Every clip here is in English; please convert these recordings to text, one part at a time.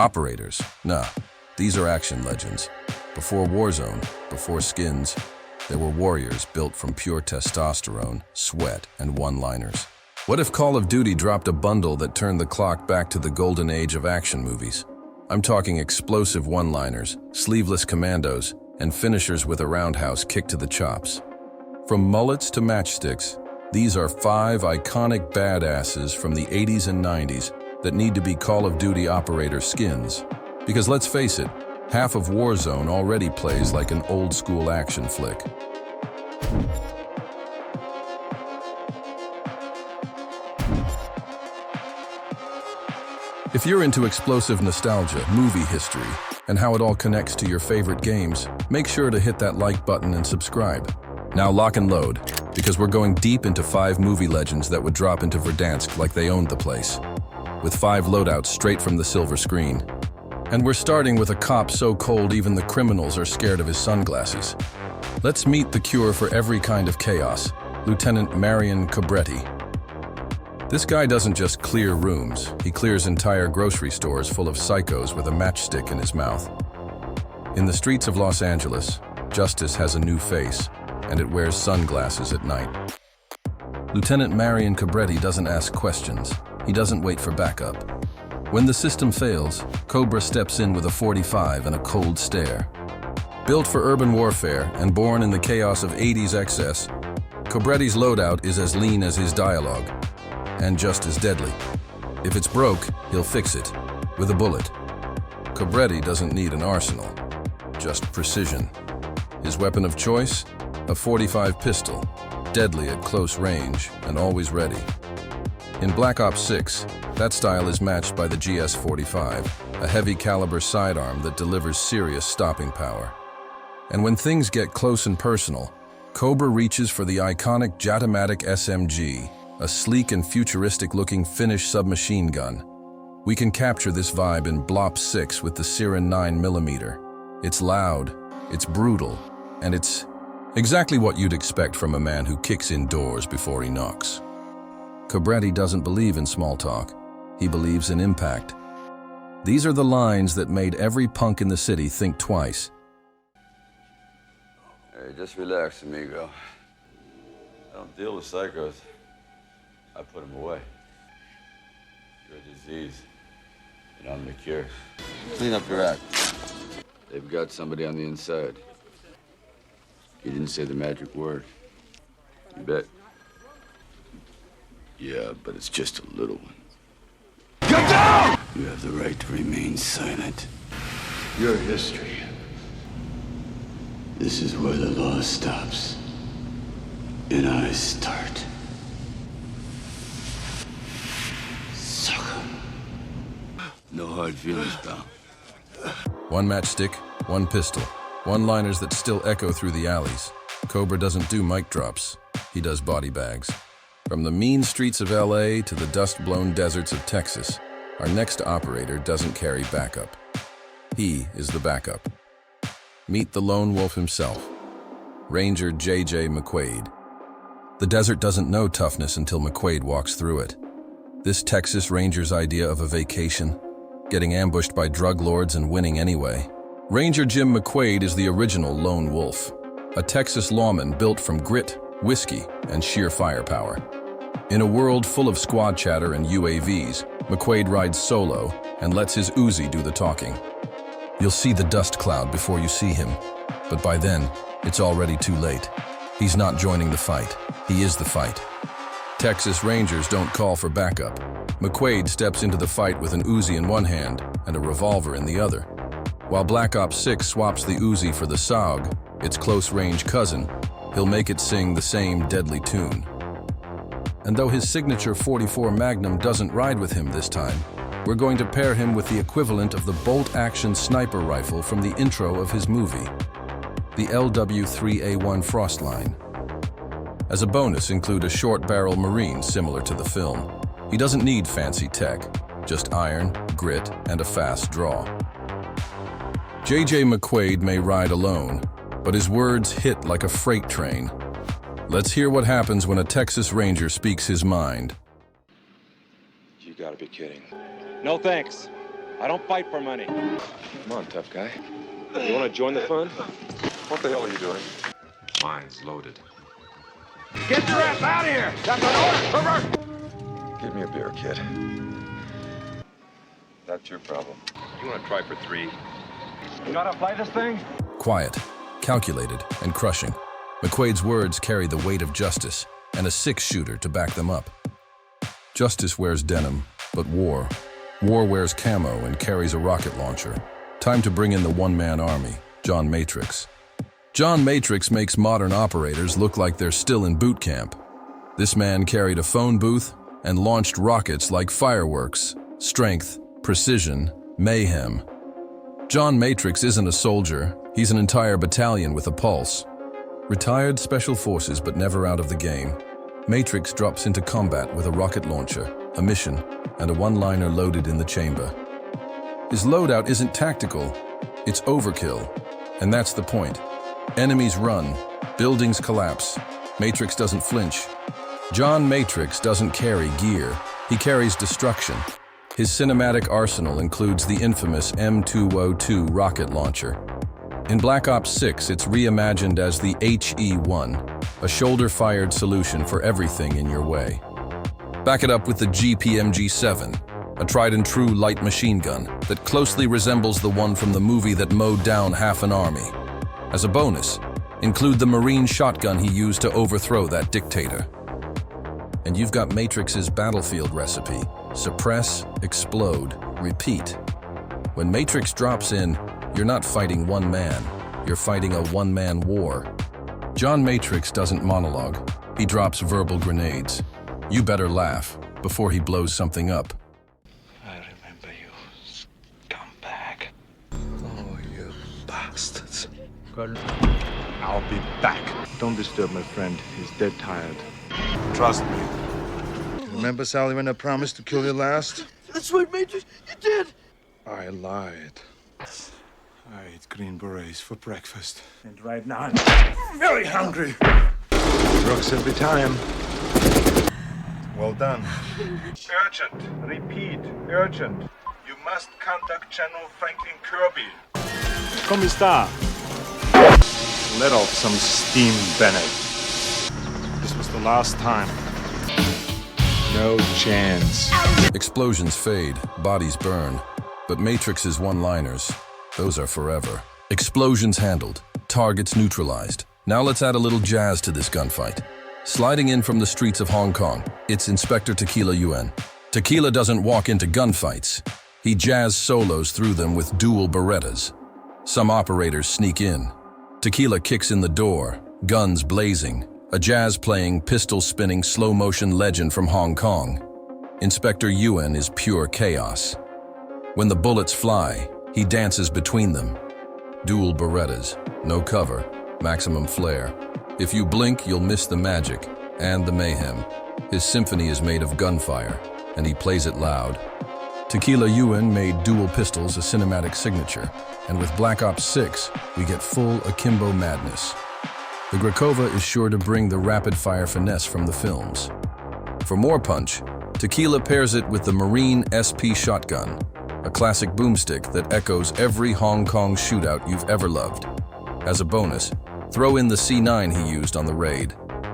Operators? Nah, these are action legends. Before Warzone, before skins, there were warriors built from pure testosterone, sweat, and one-liners. What if Call of Duty dropped a bundle that turned the clock back to the golden age of action movies? I'm talking explosive one-liners, sleeveless commandos, and finishers with a roundhouse kick to the chops. From mullets to matchsticks, these are 5 iconic badasses from the 80s and 90s that need to be Call of Duty operator skins. Because let's face it, half of Warzone already plays like an old-school action flick. If you're into explosive nostalgia, movie history, and how it all connects to your favorite games, make sure to hit that like button and subscribe. Now lock and load, because we're going deep into 5 movie legends that would drop into Verdansk like they owned the place, with 5 loadouts straight from the silver screen. And we're starting with a cop so cold even the criminals are scared of his sunglasses. Let's meet the cure for every kind of chaos, Lieutenant Marion Cobretti. This guy doesn't just clear rooms, he clears entire grocery stores full of psychos with a matchstick in his mouth. In the streets of Los Angeles, justice has a new face, and it wears sunglasses at night. Lieutenant Marion Cobretti doesn't ask questions, he doesn't wait for backup. When the system fails, Cobra steps in with a .45 and a cold stare. Built for urban warfare and born in the chaos of 80s excess, Cobretti's loadout is as lean as his dialogue, and just as deadly. If it's broke, he'll fix it, with a bullet. Cobretti doesn't need an arsenal, just precision. His weapon of choice? A .45 pistol, deadly at close range and always ready. In Black Ops 6, that style is matched by the GS-45, a heavy caliber sidearm that delivers serious stopping power. And when things get close and personal, Cobra reaches for the iconic Jatomatic SMG, a sleek and futuristic-looking Finnish submachine gun. We can capture this vibe in Blop 6 with the Siren 9mm. It's loud, it's brutal, and it's exactly what you'd expect from a man who kicks in doors before he knocks. Cobretti doesn't believe in small talk. He believes in impact. These are the lines that made every punk in the city think twice. Hey, just relax, amigo. I don't deal with psychos. I put them away. You're a disease, and I'm the cure. Clean up your act. They've got somebody on the inside. You didn't say the magic word. You bet. Yeah, but it's just a little one. Get down! You have the right to remain silent. Your history. This is where the law stops, and I start. No hard feelings, pal. One matchstick, one pistol, one-liners that still echo through the alleys. Cobra doesn't do mic drops, he does body bags. From the mean streets of LA to the dust-blown deserts of Texas, our next operator doesn't carry backup. He is the backup. Meet the lone wolf himself, Ranger J.J. McQuade. The desert doesn't know toughness until McQuade walks through it. This Texas Ranger's idea of a vacation, getting ambushed by drug lords and winning anyway. Ranger Jim McQuade is the original lone wolf, a Texas lawman built from grit, whiskey, and sheer firepower. In a world full of squad chatter and UAVs, McQuade rides solo and lets his Uzi do the talking. You'll see the dust cloud before you see him, but by then, it's already too late. He's not joining the fight, he is the fight. Texas Rangers don't call for backup. McQuade steps into the fight with an Uzi in one hand and a revolver in the other. While Black Ops 6 swaps the Uzi for the SOG, its close-range cousin, he'll make it sing the same deadly tune. And though his signature .44 Magnum doesn't ride with him this time, we're going to pair him with the equivalent of the bolt-action sniper rifle from the intro of his movie, the LW3A1 Frostline. As a bonus, include a short-barrel Marine similar to the film. He doesn't need fancy tech, just iron, grit, and a fast draw. J.J. McQuade may ride alone, but his words hit like a freight train. Let's hear what happens when a Texas Ranger speaks his mind. You gotta be kidding. No thanks. I don't fight for money. Come on, tough guy. You want to join the fun? What the hell are you doing? Mine's loaded. Get your ass out of here! That's an order! Reverse! Give me a beer, kid. That's your problem. You want to try for 3? You know how to play this thing? Quiet, calculated, and crushing. McQuade's words carry the weight of justice and a 6-shooter to back them up. Justice wears denim, but war wears camo and carries a rocket launcher. Time to bring in the one-man army, John Matrix. John Matrix makes modern operators look like they're still in boot camp. This man carried a phone booth and launched rockets like fireworks. Strength, precision, mayhem. John Matrix isn't a soldier, he's an entire battalion with a pulse. Retired special forces but never out of the game, Matrix drops into combat with a rocket launcher, a mission, and a one-liner loaded in the chamber. His loadout isn't tactical, it's overkill, and that's the point. Enemies run, buildings collapse, Matrix doesn't flinch. John Matrix doesn't carry gear, he carries destruction. His cinematic arsenal includes the infamous M202 rocket launcher. In Black Ops 6, it's reimagined as the HE-1, a shoulder-fired solution for everything in your way. Back it up with the GPMG-7, a tried-and-true light machine gun that closely resembles the one from the movie that mowed down half an army. As a bonus, include the Marine shotgun he used to overthrow that dictator. And you've got Matrix's battlefield recipe: suppress, explode, repeat. When Matrix drops in, you're not fighting one man, you're fighting a one-man war. John Matrix doesn't monologue, he drops verbal grenades. You better laugh before he blows something up. I remember you, scumbag. Oh, you bastards. Colonel, I'll be back. Don't disturb my friend. He's dead tired. Trust me. Remember, Sally, when I promised to kill you last? That's right, Major. You did. I lied. I ate green berets for breakfast. And right now I'm very hungry. Works every time. Well done. Urgent. Repeat. Urgent. You must contact General Franklin Kirby. Come está? Let off some steam, Bennett. This was the last time. No chance. Explosions fade, bodies burn, but Matrix's one-liners, those are forever. Explosions handled, targets neutralized. Now let's add a little jazz to this gunfight. Sliding in from the streets of Hong Kong, it's Inspector Tequila Yuen. Tequila doesn't walk into gunfights. He jazz solos through them with dual Berettas. Some operators sneak in. Tequila kicks in the door, guns blazing, a jazz-playing, pistol-spinning, slow-motion legend from Hong Kong. Inspector Yuen is pure chaos. When the bullets fly, he dances between them. Dual Berettas, no cover, maximum flare. If you blink, you'll miss the magic and the mayhem. His symphony is made of gunfire, and he plays it loud. Tequila Yuen made dual pistols a cinematic signature, and with Black Ops 6, we get full akimbo madness. The Grakova is sure to bring the rapid-fire finesse from the films. For more punch, Tequila pairs it with the Marine SP shotgun, a classic boomstick that echoes every Hong Kong shootout you've ever loved. As a bonus, throw in the C9 he used on the raid.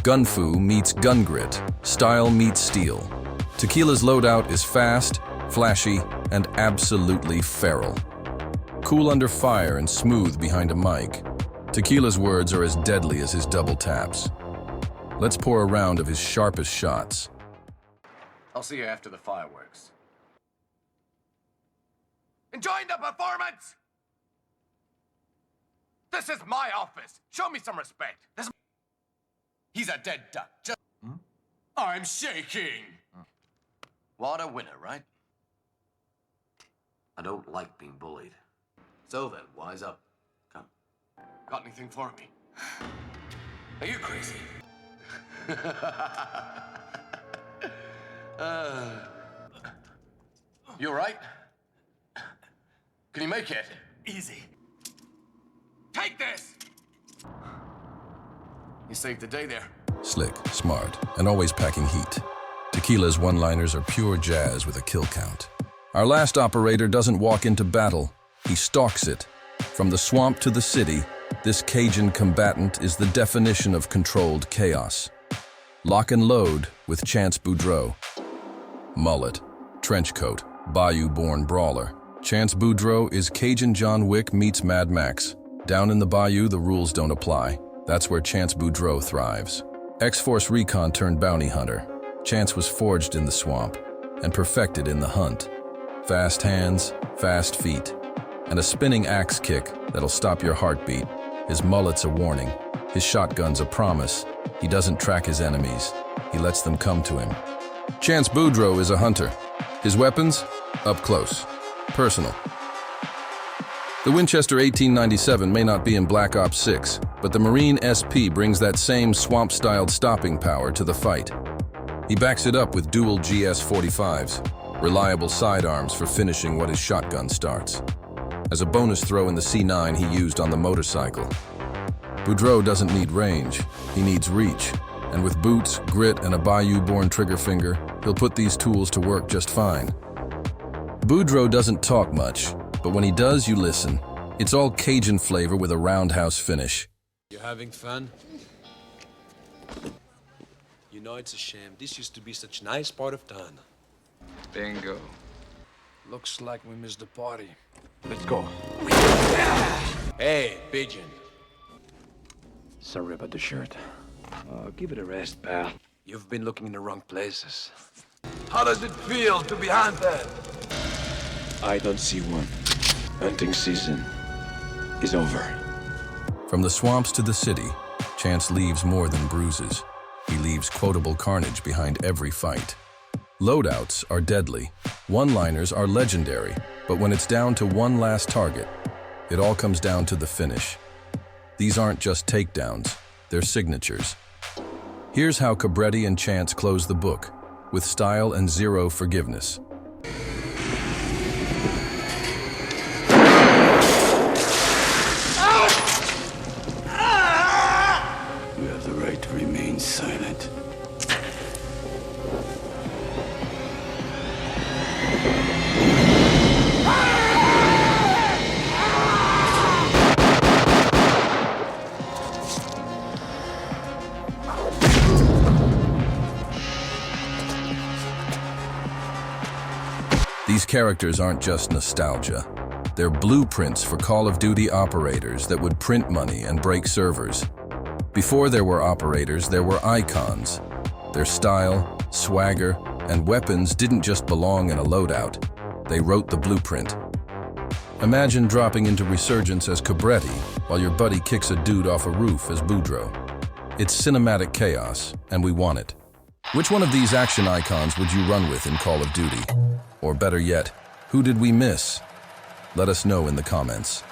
Gun fu meets gun grit, style meets steel. Tequila's loadout is fast, flashy, and absolutely feral. Cool under fire and smooth behind a mic, Tequila's words are as deadly as his double taps. Let's pour a round of his sharpest shots. I'll see you after the fireworks. Enjoying the performance? This is my office. Show me some respect. He's a dead duck. I'm shaking. What a winner, right? I don't like being bullied. So then, wise up. Come. Got anything for me? Are you crazy? You all right? Can you make it? Easy. Take this! You saved the day there. Slick, smart, and always packing heat. Tequila's one-liners are pure jazz with a kill count. Our last operator doesn't walk into battle, he stalks it. From the swamp to the city, this Cajun combatant is the definition of controlled chaos. Lock and load with Chance Boudreaux. Mullet, trench coat, bayou-born brawler. Chance Boudreaux is Cajun John Wick meets Mad Max. Down in the bayou, the rules don't apply. That's where Chance Boudreaux thrives. X-Force recon turned bounty hunter. Chance was forged in the swamp and perfected in the hunt. Fast hands, fast feet, and a spinning axe kick that'll stop your heartbeat. His mullet's a warning. His shotgun's a promise. He doesn't track his enemies. He lets them come to him. Chance Boudreaux is a hunter. His weapons? Up close. Personal. The Winchester 1897 may not be in Black Ops 6, but the Marine SP brings that same swamp-styled stopping power to the fight. He backs it up with dual GS-45s, reliable sidearms for finishing what his shotgun starts. As a bonus throw in the C9 he used on the motorcycle. Boudreaux doesn't need range, he needs reach. And with boots, grit, and a bayou-born trigger finger, he'll put these tools to work just fine. Boudreaux doesn't talk much, but when he does, you listen. It's all Cajun flavor with a roundhouse finish. You having fun? You know it's a shame. This used to be such a nice part of town. Bingo. Looks like we missed the party. Let's go. Hey, Pigeon. Sorry about the shirt. Give it a rest, pal. You've been looking in the wrong places. How does it feel to be hunted? I don't see one. Hunting season is over. From the swamps to the city, Chance leaves more than bruises. He leaves quotable carnage behind every fight. Loadouts are deadly. One-liners are legendary. But when it's down to one last target, it all comes down to the finish. These aren't just takedowns, they're signatures. Here's how Cobretti and Chance close the book, with style and zero forgiveness. You have the right to remain silent. These characters aren't just nostalgia. They're blueprints for Call of Duty operators that would print money and break servers. Before there were operators, there were icons. Their style, swagger, and weapons didn't just belong in a loadout. They wrote the blueprint. Imagine dropping into Resurgence as Cobretti while your buddy kicks a dude off a roof as Boudreaux. It's cinematic chaos, and we want it. Which one of these action icons would you run with in Call of Duty? Or better yet, who did we miss? Let us know in the comments.